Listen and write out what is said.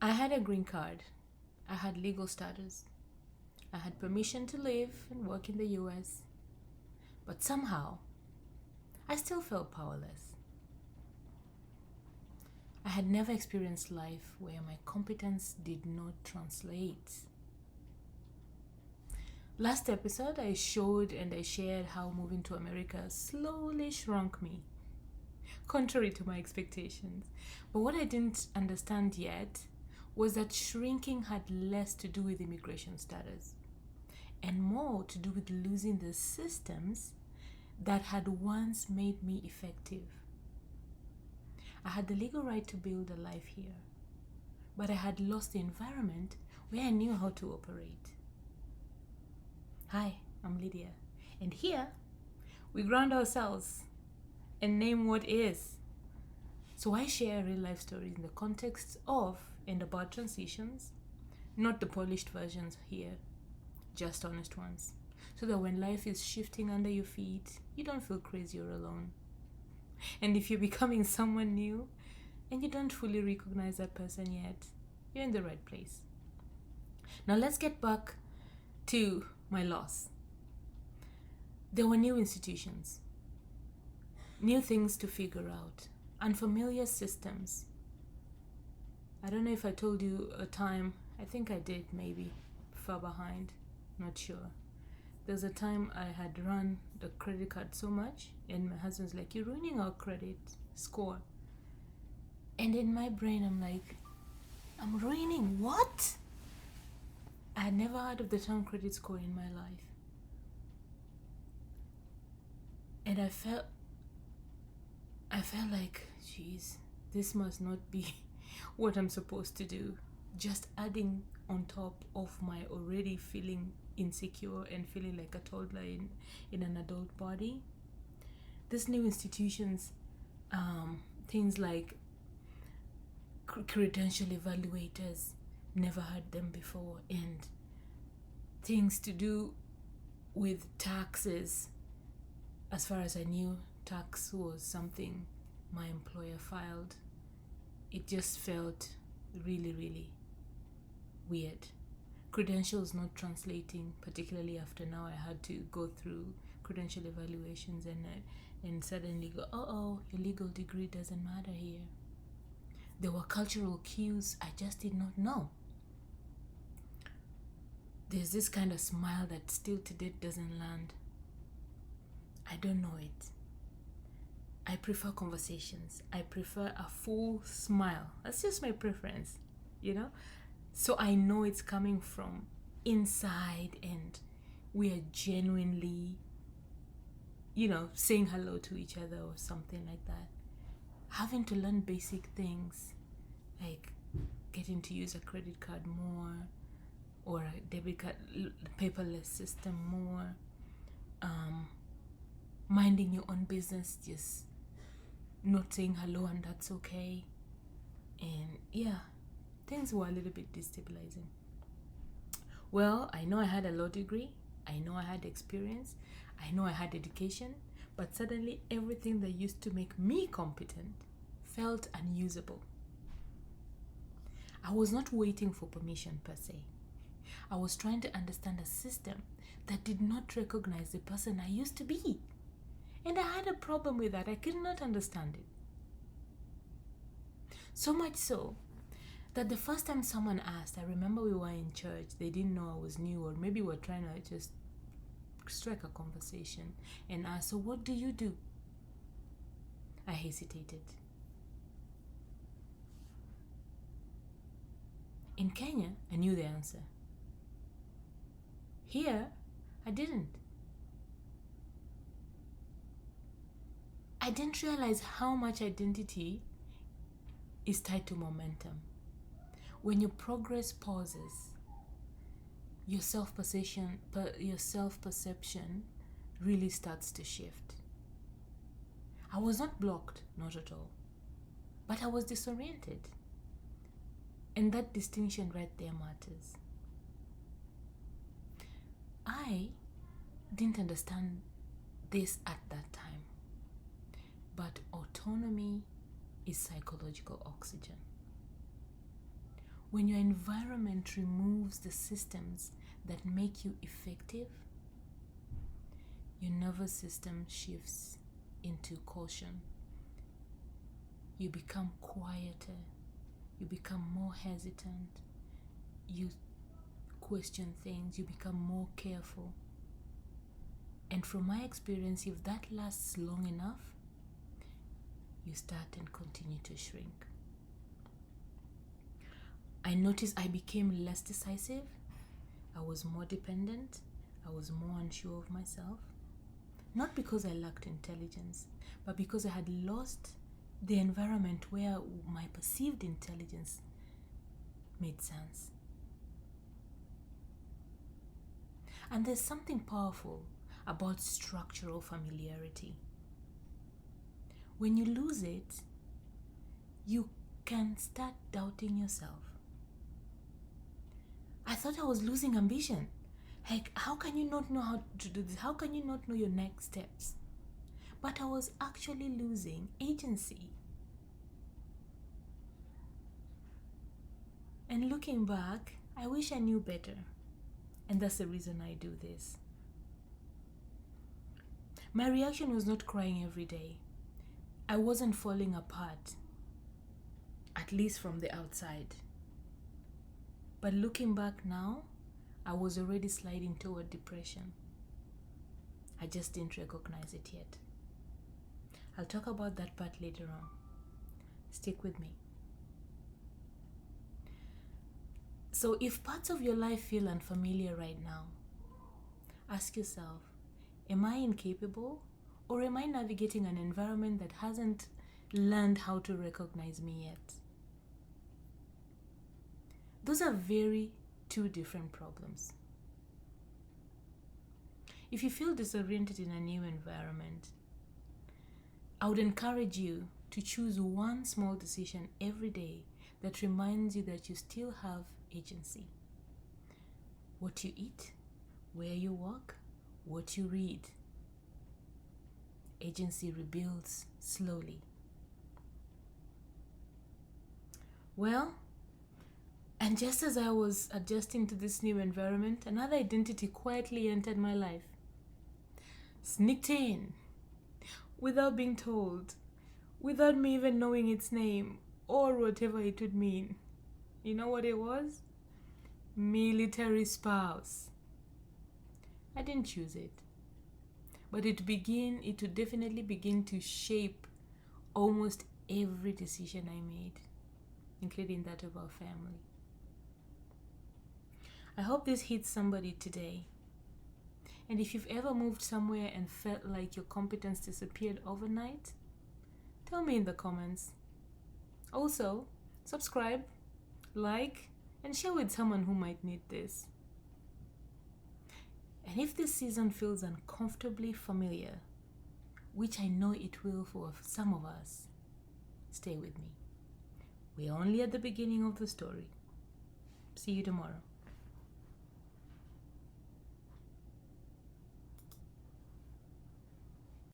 I had a green card. I had legal status. I had permission to live and work in the US. But somehow, I still felt powerless. I had never experienced life where my competence did not translate. Last episode, I showed and I shared how moving to America slowly shrunk me, contrary to my expectations. But what I didn't understand yet was that shrinking had less to do with immigration status and more to do with losing the systems that had once made me effective. I had the legal right to build a life here, but I had lost the environment where I knew how to operate. Hi, I'm Lydia, and here we ground ourselves and name what is. So I share real life stories in the context of and about transitions, not the polished versions here, just honest ones, so that when life is shifting under your feet, you don't feel crazy or alone. And if you're becoming someone new and you don't fully recognize that person yet, you're in the right place. Now let's get back to my loss. There were new institutions, new things to figure out, unfamiliar systems. I don't know if I told you a time, I think I did, maybe far behind, not sure. There's a time I had run the credit card so much, and my husband's like, "You're ruining our credit score." And in my brain, I'm like, "I'm ruining what?" I had never heard of the term credit score in my life. And I felt like, geez, this must not be what I'm supposed to do. Just adding on top of my already feeling insecure and feeling like a toddler in an adult body. These new institutions, things like credential evaluators, never heard them before, and things to do with taxes. As far as I knew, tax was something my employer filed. It just felt really, really weird. Credentials not translating, particularly after now I had to go through credential evaluations and suddenly go, your legal degree doesn't matter here. There were cultural cues I just did not know. There's this kind of smile that still today doesn't land. I don't know it. I prefer conversations. I prefer a full smile. That's just my preference, So I know it's coming from inside and we are genuinely, saying hello to each other or something like that. Having to learn basic things like getting to use a credit card more or a debit card, paperless system more, minding your own business, just not saying hello and that's okay. And yeah, things were a little bit destabilizing. Well, I know I had a law degree, I know I had experience, I know I had education, but suddenly everything that used to make me competent felt unusable. I was not waiting for permission per se. I was trying to understand a system that did not recognize the person I used to be. And I had a problem with that. I could not understand it. So much so that the first time someone asked, I remember we were in church, they didn't know I was new, or maybe we're trying to just strike a conversation, and asked, "So what do you do?" I hesitated. In Kenya, I knew the answer. Here, I didn't. I didn't realize how much identity is tied to momentum. When your progress pauses, your self-perception really starts to shift. I was not blocked, not at all, but I was disoriented. And that distinction right there matters. I didn't understand this at that time, but autonomy is psychological oxygen. When your environment removes the systems that make you effective, your nervous system shifts into caution. You become quieter. You become more hesitant. You question things. You become more careful. And from my experience, if that lasts long enough, you start and continue to shrink. I noticed I became less decisive. I was more dependent. I was more unsure of myself. Not because I lacked intelligence, but because I had lost the environment where my perceived intelligence made sense. And there's something powerful about structural familiarity. When you lose it, you can start doubting yourself. I thought I was losing ambition. Like, how can you not know how to do this? How can you not know your next steps? But I was actually losing agency. And looking back, I wish I knew better. And that's the reason I do this. My reaction was not crying every day. I wasn't falling apart, at least from the outside. But looking back now, I was already sliding toward depression. I just didn't recognize it yet. I'll talk about that part later on. Stick with me. So if parts of your life feel unfamiliar right now, ask yourself, am I incapable, or am I navigating an environment that hasn't learned how to recognize me yet? Those are two different problems. If you feel disoriented in a new environment, I would encourage you to choose one small decision every day that reminds you that you still have agency. What you eat, where you walk, what you read. Agency rebuilds slowly. Well, and just as I was adjusting to this new environment, another identity quietly entered my life. Sneaked in, without being told, without me even knowing its name or whatever it would mean. You know what it was? Military spouse. I didn't choose it, but it would definitely begin to shape almost every decision I made, including that of our family. I hope this hits somebody today. And if you've ever moved somewhere and felt like your competence disappeared overnight, tell me in the comments. Also, subscribe, like, and share with someone who might need this. And if this season feels uncomfortably familiar, which I know it will for some of us, stay with me. We're only at the beginning of the story. See you tomorrow.